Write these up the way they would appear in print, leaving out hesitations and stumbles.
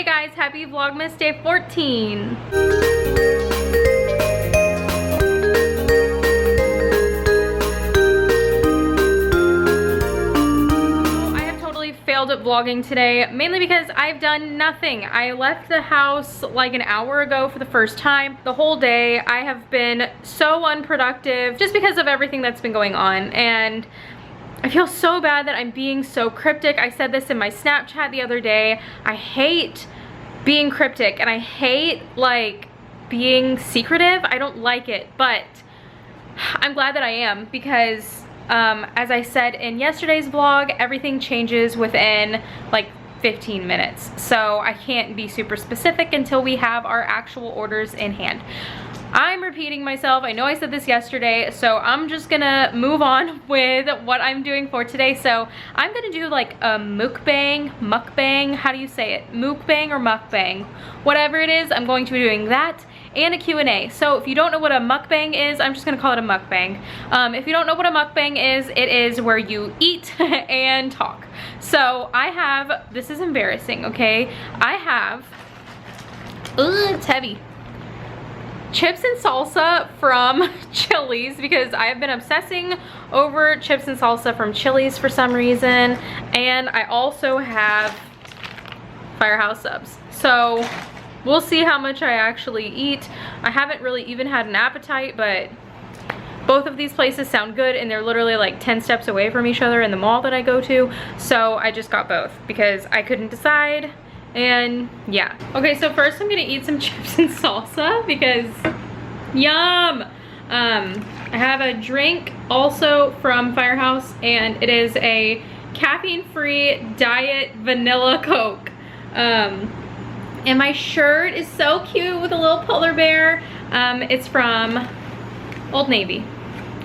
Hey guys, happy Vlogmas day 14. I have totally failed at vlogging today, mainly because I've done nothing. I left the house like an hour ago for the first time. The whole day I have been so unproductive just because of everything that's been going on, and I feel so bad that I'm being so cryptic. I said this in my Snapchat the other day. I hate being cryptic and I hate like being secretive. I don't like it, but I'm glad that I am because as I said in yesterday's vlog, everything changes within like 15 minutes. So I can't be super specific until we have our actual orders in hand. I'm repeating myself. I know I said this yesterday, so I'm just gonna move on with what I'm doing for today. So I'm gonna do like a mukbang, how do you say it? Mukbang or mukbang? Whatever it is, I'm going to be doing that and a Q&A. So if you don't know what a mukbang is, I'm just gonna call it a mukbang. If you don't know what a mukbang is, it is where you eat and talk. So I have, this is embarrassing, okay? I have, it's heavy. Chips and salsa from Chili's because I've been obsessing over chips and salsa from Chili's for some reason. And I also have Firehouse subs. So we'll see how much I actually eat. I haven't really even had an appetite, but both of these places sound good and they're literally like 10 steps away from each other in the mall that I go to. So I just got both because I couldn't decide. And yeah. Okay, so first I'm gonna eat some chips and salsa because yum. I have a drink also from Firehouse and it is a caffeine-free diet vanilla Coke. And my shirt is so cute with a little polar bear. It's from Old Navy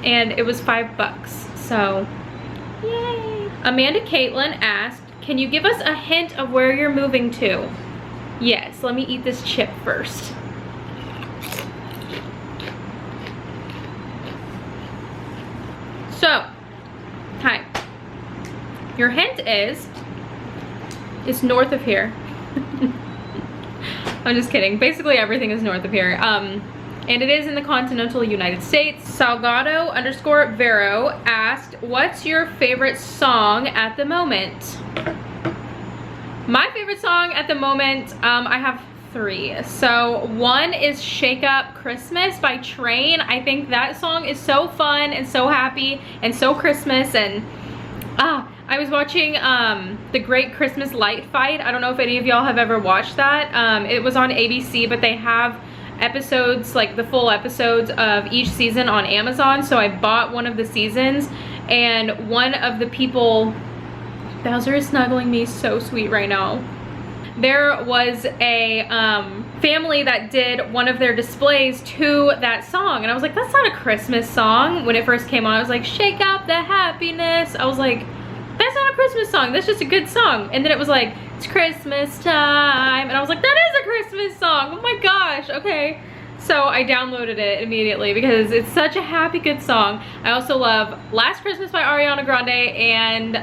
and it was $5. So yay. Amanda Caitlin asked, can you give us a hint of where you're moving to? Yes, let me eat this chip first. So, hi. Your hint is, it's north of here. I'm just kidding. Basically everything is north of here. And it is in the continental United States. Salgado_Vero asked, what's your favorite song at the moment? My favorite song at the moment, I have 3. So one is Shake Up Christmas by Train. I think that song is so fun and so happy and so Christmas. And I was watching The Great Christmas Light Fight. I don't know if any of y'all have ever watched that. It was on ABC, but they have episodes, like the full episodes of each season on Amazon. So I bought one of the seasons, and one of the people, Bowser is snuggling me, so sweet right now. There was a family that did one of their displays to that song, and I was like, that's not a Christmas song. When it first came on, I was like, shake up the happiness. I was like, that's not a Christmas song, that's just a good song. And then it was like, it's Christmas time, and I was like, that is a Christmas song. Oh my gosh. Okay, so I downloaded it immediately because it's such a happy, good song. I also love Last Christmas by Ariana Grande and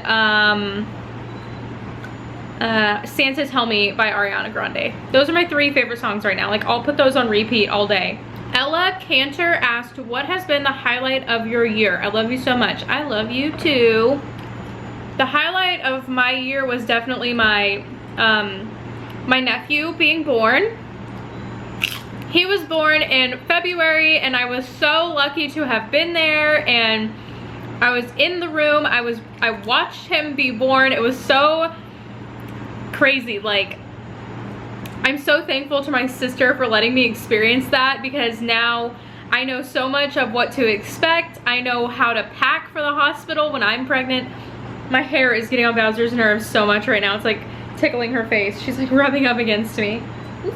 Santa Tell Me by Ariana Grande. Those are my 3 favorite songs right now. Like, I'll put those on repeat all day. Ella Cantor asked, what has been the highlight of your year? I love you so much. I love you too. The highlight of my year was definitely my my nephew being born. He was born in February and I was so lucky to have been there, and I was in the room. I watched him be born. It was so crazy. Like, I'm so thankful to my sister for letting me experience that, because now I know so much of what to expect. I know how to pack for the hospital when I'm pregnant. My hair is getting on Bowser's nerves so much right now. It's like tickling her face. She's like rubbing up against me.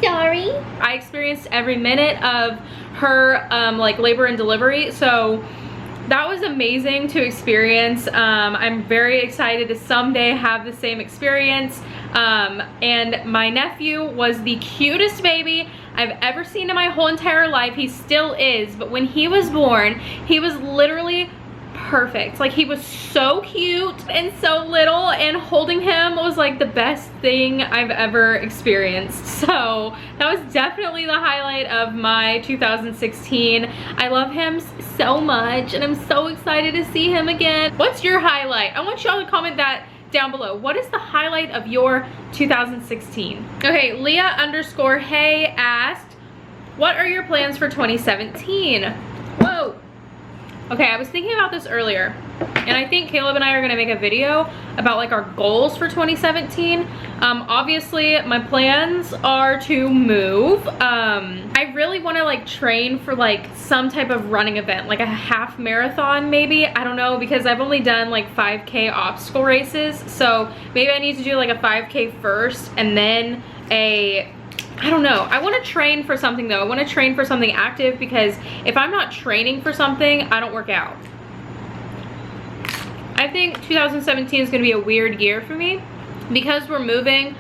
Sorry. I experienced every minute of her like labor and delivery. So that was amazing to experience. I'm very excited to someday have the same experience. And my nephew was the cutest baby I've ever seen in my whole entire life. He still is, but when he was born, he was literally perfect. Like, he was so cute and so little, and holding him was like the best thing I've ever experienced. So that was definitely the highlight of my 2016. I love him so much, and I'm so excited to see him again. What's your highlight? I want y'all to comment that down below. What is the highlight of your 2016? Okay, Leah_hey asked, what are your plans for 2017? Whoa. Okay, I was thinking about this earlier, and I think Caleb and I are gonna make a video about like our goals for 2017. Obviously my plans are to move. I really wanna like train for like some type of running event, like a half marathon maybe, I don't know, because I've only done like 5K obstacle races. So maybe I need to do like a 5K first and then I don't know. I want to train for something though. I want to train for something active, because if I'm not training for something, I don't work out. I think 2017 is going to be a weird year for me because we're moving.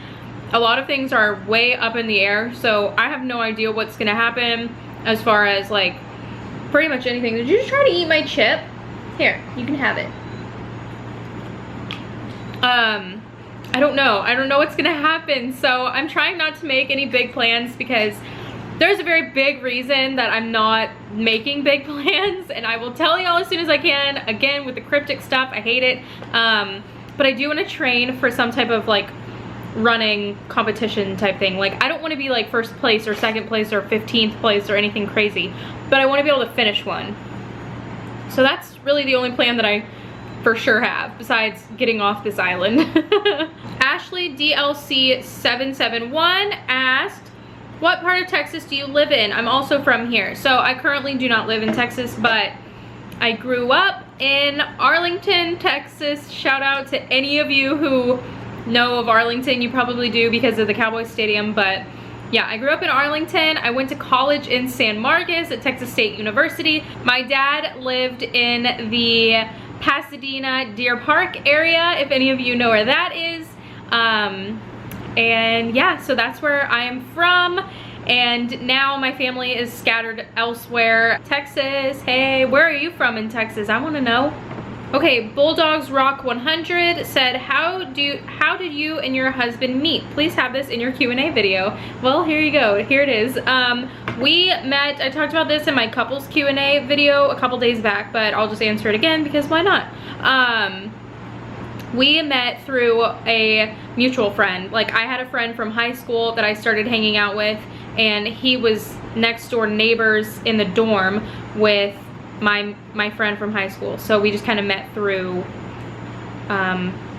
A lot of things are way up in the air, so I have no idea what's going to happen as far as like pretty much anything. Did you just try to eat my chip? Here, you can have it. I don't know. I don't know what's gonna happen, so I'm trying not to make any big plans because there's a very big reason that I'm not making big plans, and I will tell y'all as soon as I can. Again, with the cryptic stuff, I hate it. But I do want to train for some type of like running competition type thing. Like, I don't want to be like first place or second place or 15th place or anything crazy, but I want to be able to finish one. So that's really the only plan that I for sure have, besides getting off this island. Ashley DLC 771 asked, what part of Texas do you live in? I'm also from here. So I currently do not live in Texas, but I grew up in Arlington, Texas. Shout out to any of you who know of Arlington. You probably do because of the Cowboys Stadium, but yeah, I grew up in Arlington. I went to college in San Marcos at Texas State University. My dad lived in the Pasadena Deer Park area, if any of you know where that is. And yeah, so that's where I am from, and now my family is scattered elsewhere. Texas, hey, where are you from in Texas? I want to know. Okay, Bulldogs Rock 100 said, how did you and your husband meet? Please have this in your Q&A video. Well, here you go. Here it is. We met, I talked about this in my couples Q&A video a couple days back, but I'll just answer it again because why not? We met through a mutual friend. Like, I had a friend from high school that I started hanging out with, and he was next door neighbors in the dorm with my friend from high school. So we just kind of met through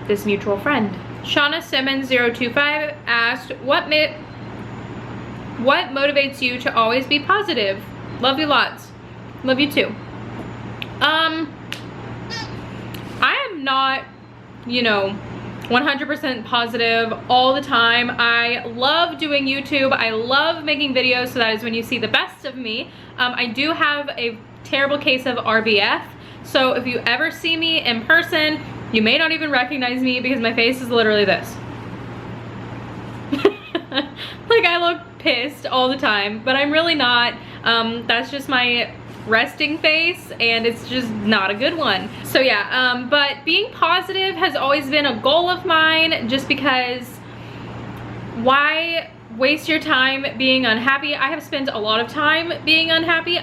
this mutual friend. Shauna Simmons 025 asked, what motivates you to always be positive? Love you lots. Love you too. I am not, you know, 100% positive all the time. I love doing YouTube. I love making videos, so that is when you see the best of me. I do have a terrible case of RBF, so if you ever see me in person, you may not even recognize me because my face is literally this. Like, I look pissed all the time, but I'm really not. That's just my resting face, and it's just not a good one. So yeah, but being positive has always been a goal of mine, just because why waste your time being unhappy? I have spent a lot of time being unhappy.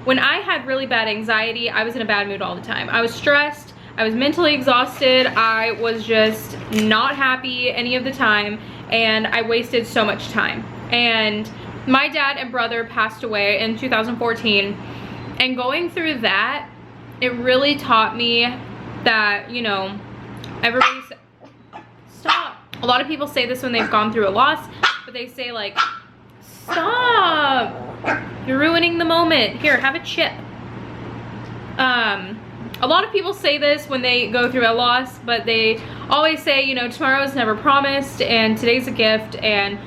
When I had really bad anxiety, I was in a bad mood all the time. I was stressed, I was mentally exhausted, I was just not happy any of the time, and I wasted so much time. And my dad and brother passed away in 2014, and going through that, it really taught me that, you know, everybody's, stop. A lot of people say this when they've gone through a loss, but they say like, stop, you're ruining the moment. Here, have a chip. A lot of people say this when they go through a loss, but they always say, you know, tomorrow is never promised and today's a gift, and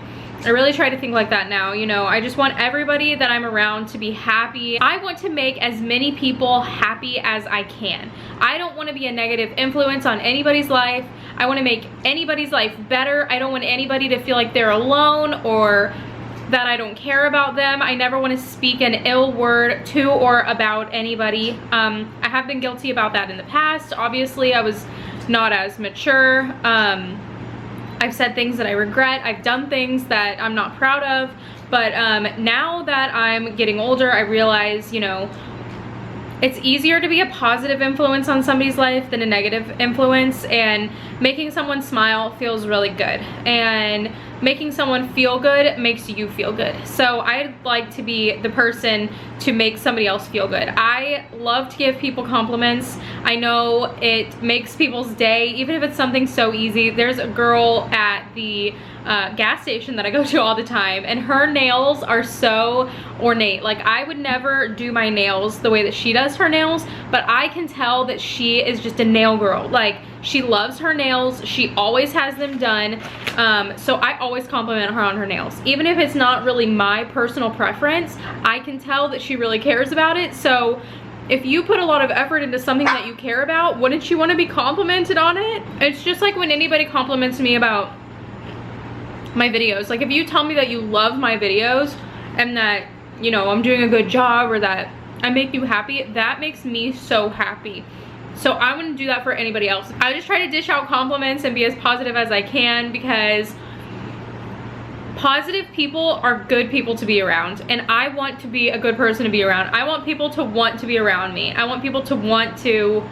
I really try to think like that now. You know, I just want everybody that I'm around to be happy. I want to make as many people happy as I can. I don't want to be a negative influence on anybody's life. I want to make anybody's life better. I don't want anybody to feel like they're alone or that I don't care about them. I never want to speak an ill word to or about anybody. I have been guilty about that in the past. Obviously, I was not as mature. I've said things that I regret. I've done things that I'm not proud of. But now that I'm getting older, I realize, you know, it's easier to be a positive influence on somebody's life than a negative influence, and making someone smile feels really good, and making someone feel good makes you feel good. So I'd like to be the person to make somebody else feel good. I love to give people compliments. I know it makes people's day, even if it's something so easy. There's a girl at the gas station that I go to all the time, and her nails are so ornate. Like, I would never do my nails the way that she does her nails, but I can tell that she is just a nail girl. Like, she loves her nails. She always has them done. So I always compliment her on her nails. Even if it's not really my personal preference, I can tell that she really cares about it. So if you put a lot of effort into something that you care about, wouldn't you want to be complimented on it? It's just like when anybody compliments me about my videos. Like, if you tell me that you love my videos and that, you know, I'm doing a good job, or that I make you happy, that makes me so happy. So I wouldn't do that for anybody else. I just try to dish out compliments and be as positive as I can, because positive people are good people to be around, and I want to be a good person to be around. I want people to want to be around me. I want people to want to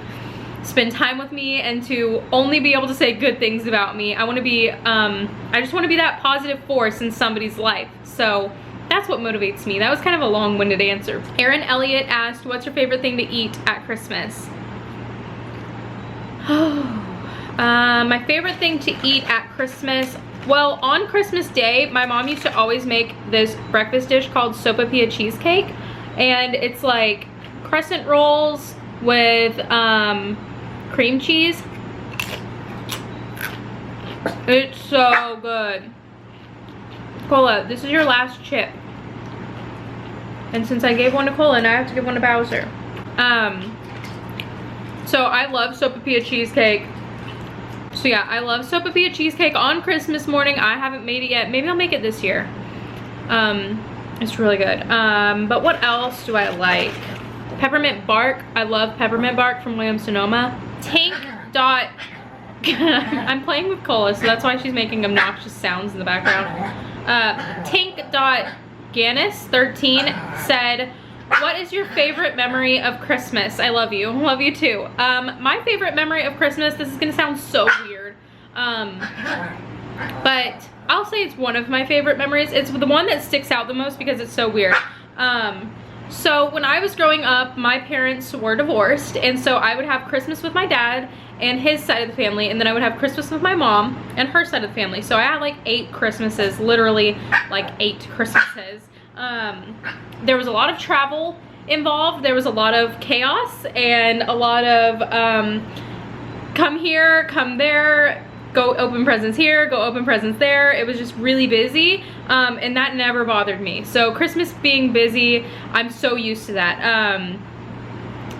spend time with me and to only be able to say good things about me. I want to be, I just want to be that positive force in somebody's life. So that's what motivates me. That was kind of a long-winded answer. Erin Elliott asked, what's your favorite thing to eat at Christmas? My favorite thing to eat at Christmas, well, on Christmas Day, my mom used to always make this breakfast dish called sopapilla cheesecake, and it's like crescent rolls with cream cheese. It's so good. Cola, this is your last chip. And since I gave one to Colin, I have to give one to Bowser. So I love sopapilla cheesecake. So yeah, I love sopapilla cheesecake on Christmas morning. I haven't made it yet. Maybe I'll make it this year. It's really good. But what else do I like? Peppermint bark. I love peppermint bark from Williams-Sonoma. Tank dot. I'm playing with Cola, so that's why she's making obnoxious sounds in the background. Tank.Ganis13 said, what is your favorite memory of Christmas? I love you. Love you too. My favorite memory of Christmas, this is gonna sound so weird, but I'll say it's one of my favorite memories. It's the one that sticks out the most because it's so weird. So when I was growing up, my parents were divorced, and so I would have Christmas with my dad and his side of the family, and then I would have Christmas with my mom and her side of the family. So I had like 8 Christmases, literally like 8 Christmases. There was a lot of travel involved. There was a lot of chaos and a lot of come here, come there, go open presents here, go open presents there. It was just really busy, and that never bothered me. So Christmas being busy, I'm so used to that.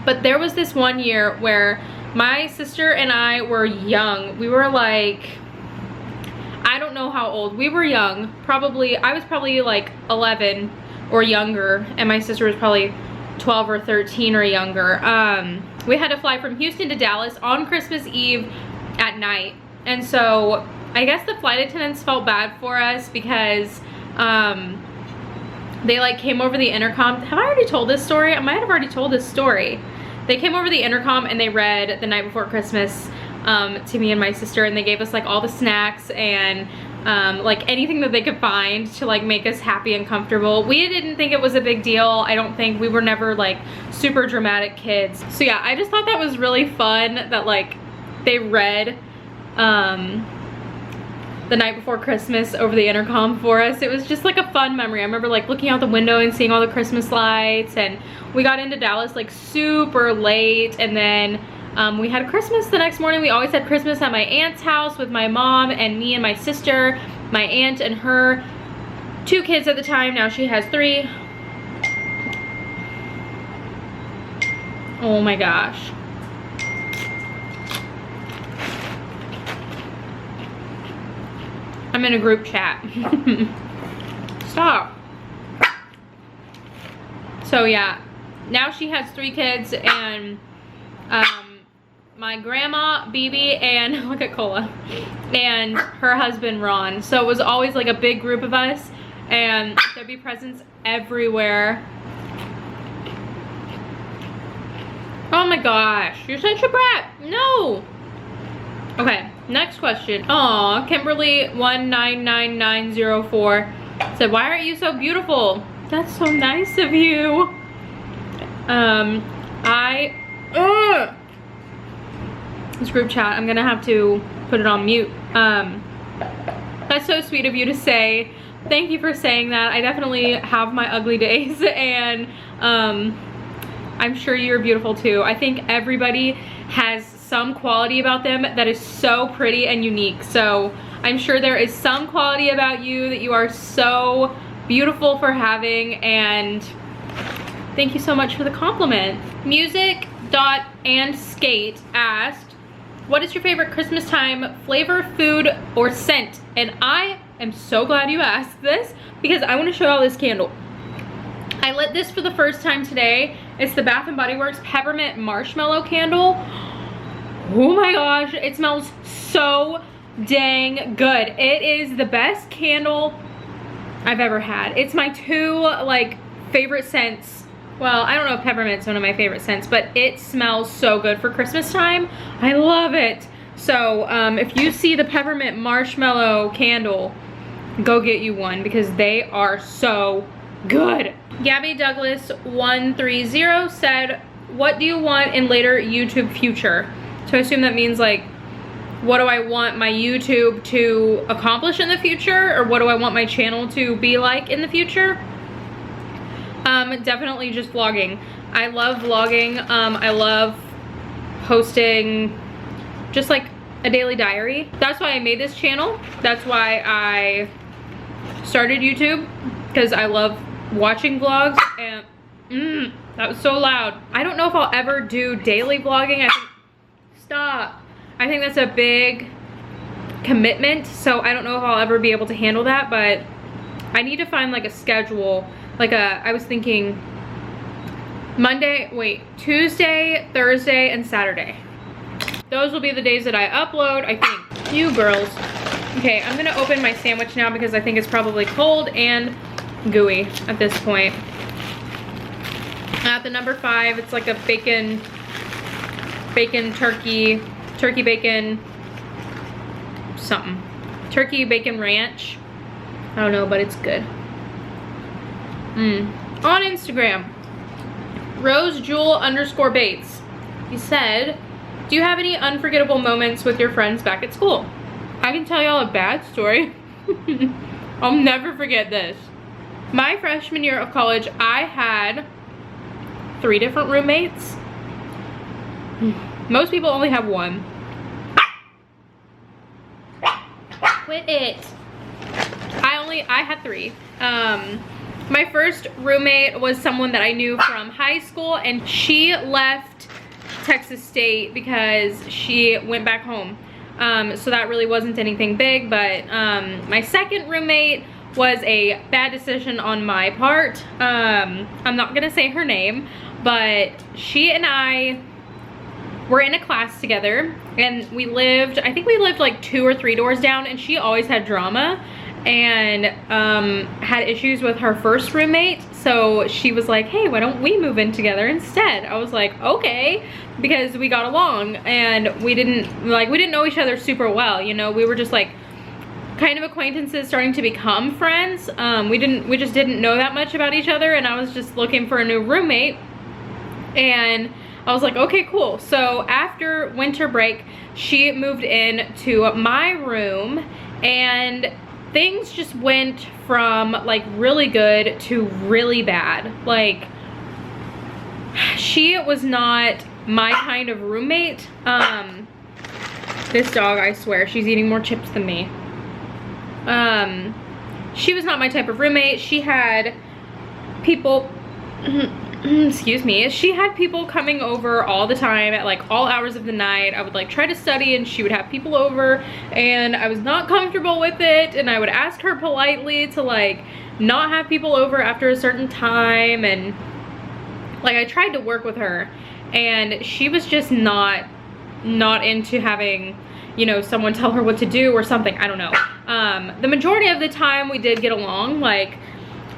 But there was this one year where my sister and I were young. We were like, I don't know how old. We were young. Probably, I was probably like 11 or younger, and my sister was probably 12 or 13 or younger. We had to fly from Houston to Dallas on Christmas Eve at night. And so I guess the flight attendants felt bad for us because they like came over the intercom. Have I already told this story? I might have already told this story. They came over the intercom and they read The Night Before Christmas to me and my sister, and they gave us like all the snacks and like anything that they could find to like make us happy and comfortable. We didn't think it was a big deal. I don't think, we were never like super dramatic kids. So yeah, I just thought that was really fun that like they read The Night Before Christmas over the intercom for us. It was just like a fun memory. I remember like looking out the window and seeing all the Christmas lights, and we got into Dallas like super late, and then we had Christmas the next morning. We always had Christmas at my aunt's house with my mom and me and my sister. My aunt and her 2 kids at the time. Now she has 3. Oh my gosh. I'm in a group chat. Stop. So yeah, now she has 3 kids, and my grandma, Bibi, and look at Cola, and her husband, Ron. So it was always like a big group of us, and there'd be presents everywhere. Oh my gosh, you're such a brat. No. Okay, next question. Aw, Kimberly 199904 said, why aren't you so beautiful? That's so nice of you. This group chat, I'm gonna have to put it on mute. That's so sweet of you to say. Thank you for saying that. I definitely have my ugly days, and I'm sure you're beautiful too. I think everybody has some quality about them that is so pretty and unique. So I'm sure there is some quality about you that you are so beautiful for having, and thank you so much for the compliment. Music.andskate asked, what is your favorite Christmas time flavor, food, or scent? And I am so glad you asked this, because I want to show y'all this candle. I lit this for the first time today. It's the Bath & Body Works Peppermint Marshmallow Candle. Oh my gosh, it smells so dang good. It is the best candle I've ever had. It's my 2 like favorite scents. Well, I don't know if peppermint's one of my favorite scents, but it smells so good for Christmas time. I love it. So if you see the peppermint marshmallow candle, go get you one, because they are so good. Gabby Douglas 130 said, what do you want in later YouTube future? So I assume that means like, what do I want my YouTube to accomplish in the future, or what do I want my channel to be like in the future? Definitely just vlogging. I love vlogging. I love posting just like a daily diary. That's why I made this channel. That's why I started YouTube, because I love watching vlogs. And that was so loud. I don't know if I'll ever do daily vlogging. Stop. I think that's a big commitment, so I don't know if I'll ever be able to handle that, but I need to find like a schedule. Like I was thinking Tuesday, Thursday, and Saturday. Those will be the days that I upload, I think. You girls. Okay, I'm gonna open my sandwich now, because I think it's probably cold and gooey at this point. At the number 5, it's like a bacon turkey bacon something. Turkey bacon ranch. I don't know, but it's good. On Instagram, RoseJewel_Bates. He said, do you have any unforgettable moments with your friends back at school? I can tell y'all a bad story. I'll never forget this. My freshman year of college, I had 3 different roommates. Most people only have 1. Quit it. I had 3. My first roommate was someone that I knew from high school, and she left Texas State because she went back home. So that really wasn't anything big, but my second roommate was a bad decision on my part. I'm not gonna say her name, but she and I were in a class together, and I think we lived like 2 or 3 doors down, and she always had drama and had issues with her first roommate. So she was like, hey, why don't we move in together instead? I was like, okay, because we got along, and we didn't know each other super well, you know. We were just like kind of acquaintances starting to become friends. We just didn't know that much about each other, and I was just looking for a new roommate, and I was like, okay, cool. So after winter break, she moved in to my room, and things just went from like really good to really bad. Like, she was not my kind of roommate. This dog, I swear, she's eating more chips than me. She was not my type of roommate. She had people excuse me, she had people coming over all the time at like all hours of the night. I would like try to study, and she would have people over, and I was not comfortable with it, and I would ask her politely to like not have people over after a certain time, and like I tried to work with her and she was just not into having, you know, someone tell her what to do or something. I don't know. The majority of the time we did get along. Like,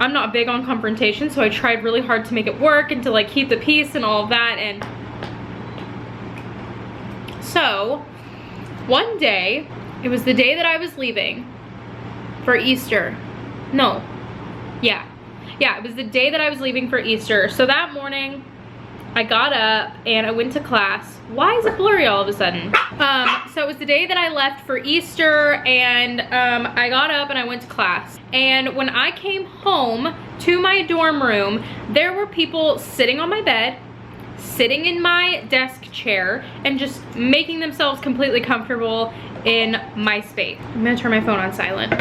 I'm not big on confrontation, so I tried really hard to make it work and to like keep the peace and all of that. And so one day, it was the day that I was leaving for Easter. No, yeah, it was the day that I was leaving for Easter. So that morning I got up and I went to class. Why is it blurry all of a sudden? So it was the day that I left for Easter, and I got up and I went to class. And when I came home to my dorm room, there were people sitting on my bed, sitting in my desk chair, and just making themselves completely comfortable in my space. I'm gonna turn my phone on silent.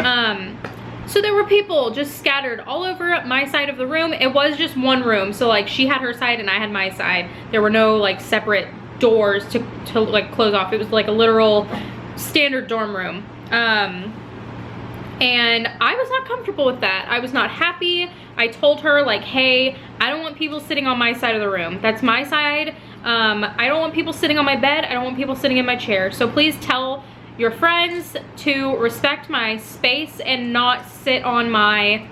So there were people just scattered all over my side of the room. It was just one room, so like she had her side and I had my side. There were no like separate doors to like close off. It was like a literal standard dorm room. And I was not comfortable with that. I was not happy. I told her like, hey, I don't want people sitting on my side of the room. That's my side. I don't want people sitting on my bed. I don't want people sitting in my chair. So please tell your friends to respect my space and not sit on my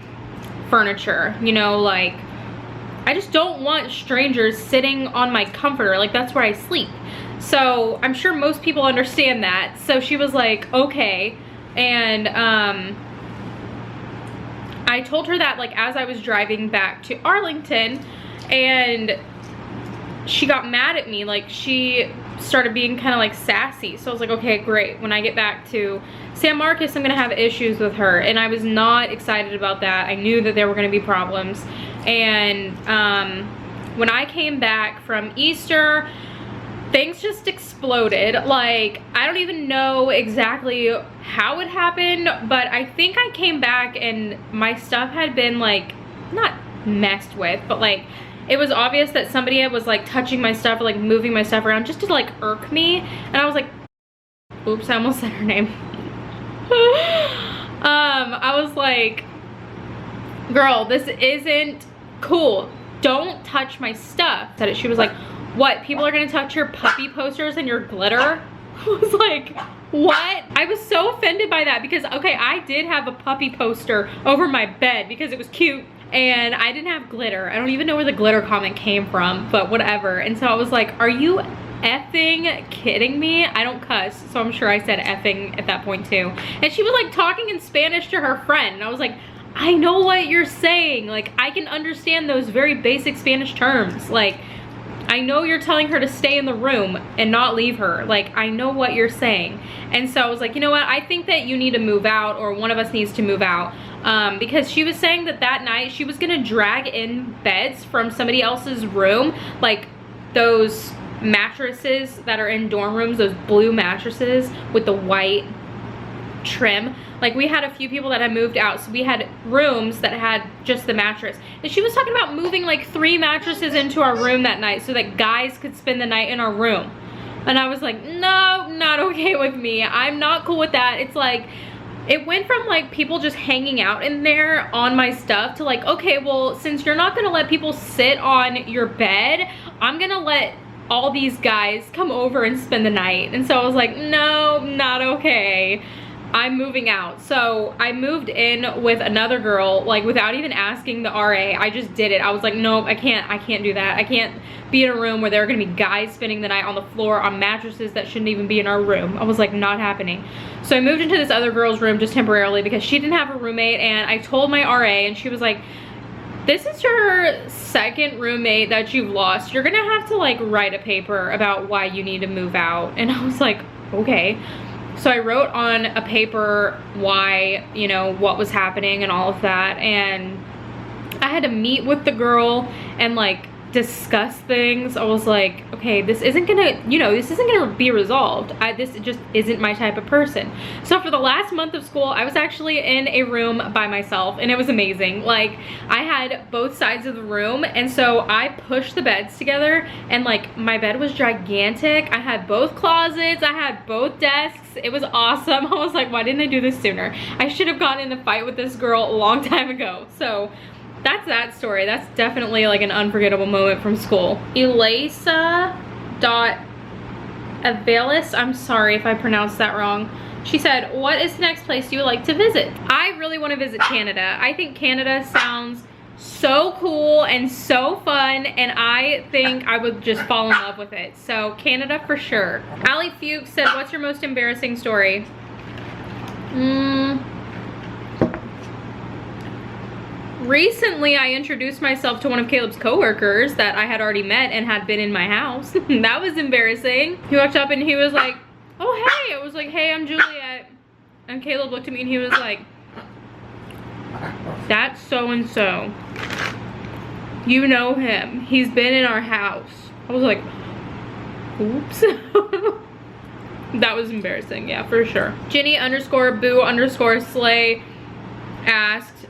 furniture. You know, like, I just don't want strangers sitting on my comforter. Like, that's where I sleep. So I'm sure most people understand that. So she was like, okay. And I told her that like as I was driving back to Arlington, and she got mad at me. Like, she started being kind of like sassy. So I was like, okay, great. When I get back to San Marcos, I'm gonna have issues with her. And I was not excited about that. I knew that there were gonna be problems. And when I came back from Easter, things just exploded. Like, I don't even know exactly how it happened, but I think I came back and my stuff had been like, not messed with, but like, it was obvious that somebody was like touching my stuff or like moving my stuff around just to like irk me. And I was like, oops, I almost said her name. I was like, girl, this isn't cool. Don't touch my stuff. Said it. She was like, what? People are gonna touch your puppy posters and your glitter? I was like, what? I was so offended by that because, okay, I did have a puppy poster over my bed because it was cute. And I didn't have glitter. I don't even know where the glitter comment came from, but whatever. And so I was like, are you effing kidding me? I don't cuss, so I'm sure I said effing at that point too. And she was like talking in Spanish to her friend. And I was like, I know what you're saying. Like, I can understand those very basic Spanish terms. Like, I know you're telling her to stay in the room and not leave her. Like, I know what you're saying. And so I was like, you know what? I think that you need to move out, or one of us needs to move out. Because she was saying that that night she was gonna drag in beds from somebody else's room, like those mattresses that are in dorm rooms, those blue mattresses with the white trim. Like, we had a few people that had moved out, so we had rooms that had just the mattress. And she was talking about moving like 3 mattresses into our room that night so that guys could spend the night in our room. And I was like, no, not okay with me. I'm not cool with that. It's like, it went from like people just hanging out in there on my stuff to like, okay, well, since you're not gonna let people sit on your bed, I'm gonna let all these guys come over and spend the night. And so I was like, no, not okay. I'm moving out. So I moved in with another girl, like without even asking the RA. I just did it. I was like, nope, I can't do that. I can't be in a room where there are gonna be guys spending the night on the floor on mattresses that shouldn't even be in our room. I was like, not happening. So I moved into this other girl's room just temporarily because she didn't have a roommate, and I told my RA and she was like, this is your second roommate that you've lost. You're gonna have to like write a paper about why you need to move out. And I was like, okay. So I wrote on a paper why, you know, what was happening and all of that. And I had to meet with the girl and like discuss things. I was like, okay, this isn't gonna, you know, this isn't gonna be resolved. This just isn't my type of person. So for the last month of school, I was actually in a room by myself, and it was amazing. Like, I had both sides of the room, and so I pushed the beds together, and like, my bed was gigantic. I had both closets, I had both desks. It was awesome. I was like, why didn't I do this sooner? I should have gotten in a fight with this girl a long time ago. So that's that story. That's definitely like an unforgettable moment from school. Elisa.Avalis, I'm sorry if I pronounced that wrong. She said, what is the next place you would like to visit? I really want to visit Canada. I think Canada sounds so cool and so fun, and I think I would just fall in love with it. So Canada for sure. Ali Fuchs said, what's your most embarrassing story? Recently, I introduced myself to one of Caleb's coworkers that I had already met and had been in my house. That was embarrassing. He walked up and he was like, oh, hey. I was like, hey, I'm Juliet. And Caleb looked at me and he was like, that's so-and-so. You know him. He's been in our house. I was like, oops. That was embarrassing, yeah, for sure. Jenny_boo_slay asked,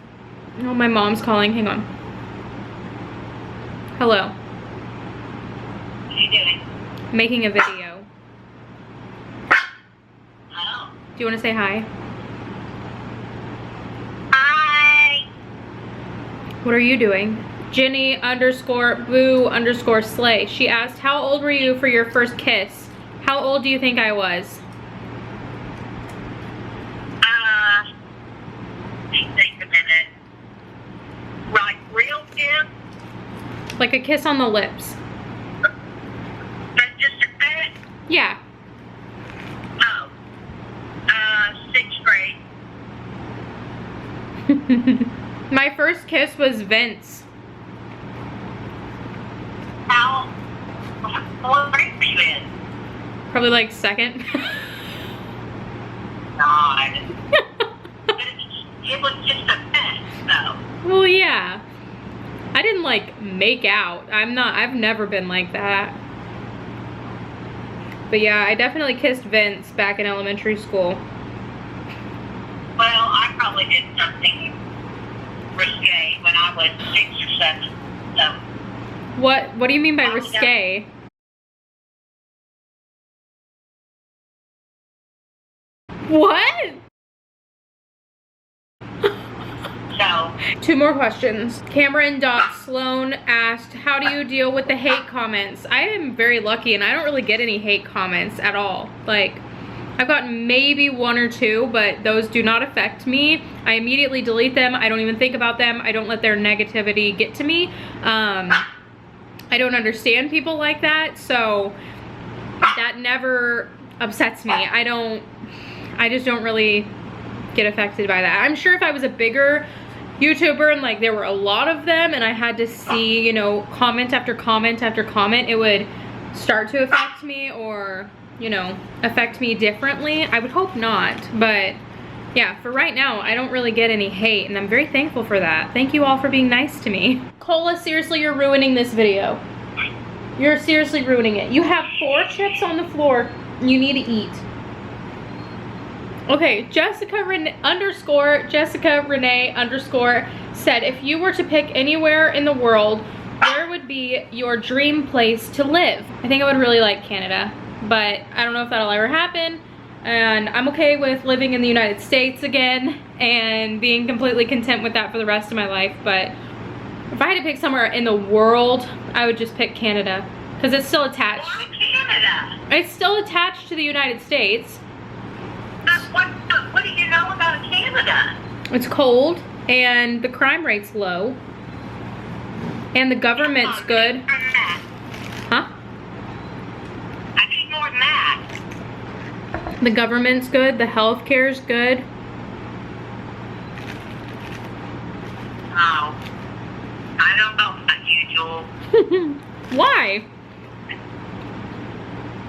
oh, my mom's calling. Hang on. Hello. What are you doing? Making a video. Oh. Do you want to say hi? Hi. What are you doing? Jenny_boo_slay. She asked, how old were you for your first kiss? How old do you think I was? Think a minute. Like real kiss? Like a kiss on the lips. That's just a bit? Yeah. Oh. 6th grade. My first kiss was Vince. How? What grade were you in? Probably like second. God. It was just a pet, though. Well, yeah. I didn't like make out. I've never been like that. But yeah, I definitely kissed Vince back in elementary school. Well, I probably did something risque when I was 6 or 7. So. What do you mean by risque? What? So. 2 more questions. Cameron.Sloan asked, how do you deal with the hate comments? I am very lucky and I don't really get any hate comments at all. Like, I've gotten maybe 1 or 2, but those do not affect me. I immediately delete them. I don't even think about them. I don't let their negativity get to me. I don't understand people like that, so that never upsets me. I just don't really get affected by that. I'm sure if I was a bigger YouTuber and like there were a lot of them and I had to see, you know, comment after comment after comment, it would start to affect me or, you know, affect me differently. I would hope not, but yeah, for right now, I don't really get any hate and I'm very thankful for that. Thank you all for being nice to me. Cola, seriously, you're ruining this video. You're seriously ruining it. You have 4 chips on the floor. You need to eat. Okay, Jessica Renee said, if you were to pick anywhere in the world, where would be your dream place to live? I think I would really like Canada, but I don't know if that'll ever happen. And I'm okay with living in the United States again and being completely content with that for the rest of my life. But if I had to pick somewhere in the world, I would just pick Canada because it's still attached. Why Canada? It's still attached to the United States. What do you know about Canada? It's cold and the crime rate's low and the government's good. Huh? I need more than that. The government's good, the healthcare's good. Oh, I don't know about you, Joel. Why?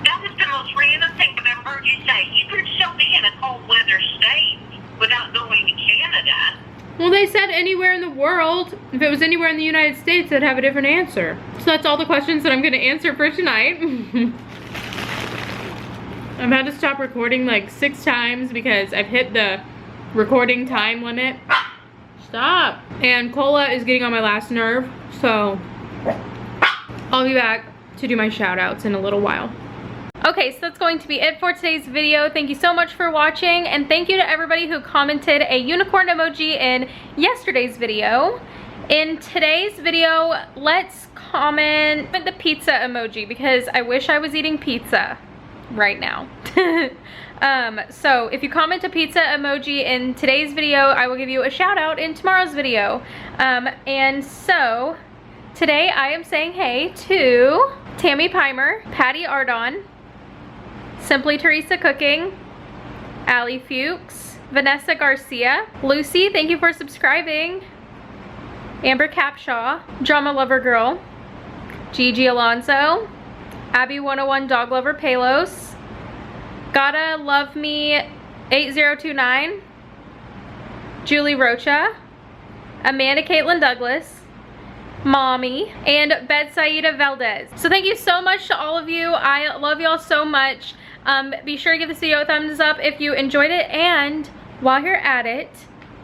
That was the most random thing I've ever heard you say. You could still be in a cold weather state without going to Canada. Well, they said anywhere in the world. If it was anywhere in the United States, I'd have a different answer. So that's all the questions that I'm gonna answer for tonight. I've had to stop recording like 6 times because I've hit the recording time limit. Stop. And Cola is getting on my last nerve, so I'll be back to do my shout outs in a little while. Okay, so that's going to be it for today's video. Thank you so much for watching, and thank you to everybody who commented a unicorn emoji in yesterday's video. In today's video, let's comment the pizza emoji because I wish I was eating pizza right now. So if you comment a pizza emoji in today's video, I will give you a shout out in tomorrow's video. And so today I am saying hey to Tammy Pimer, Patty Ardon, Simply Teresa Cooking, Allie Fuchs, Vanessa Garcia, Lucy, thank you for subscribing, Amber Capshaw, Drama Lover Girl, Gigi Alonso, Abby 101 Dog Lover Palos, Gotta Love Me 8029, Julie Rocha, Amanda Caitlin Douglas, Mommy, and Betsaida Valdez. So thank you so much to all of you. I love y'all so much. Be sure to give this video a thumbs up if you enjoyed it, and while you're at it,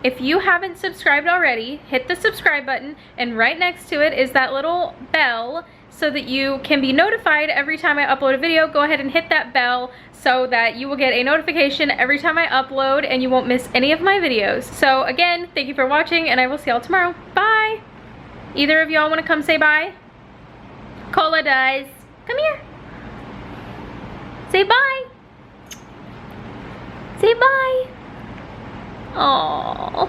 if you haven't subscribed already, hit the subscribe button, and right next to it is that little bell so that you can be notified every time I upload a video. Go ahead and hit that bell so that you will get a notification every time I upload and you won't miss any of my videos. So again, thank you for watching, and I will see y'all tomorrow. Bye! Either of y'all want to come say bye? Cola does. Come here. Say bye. Say bye. Aww.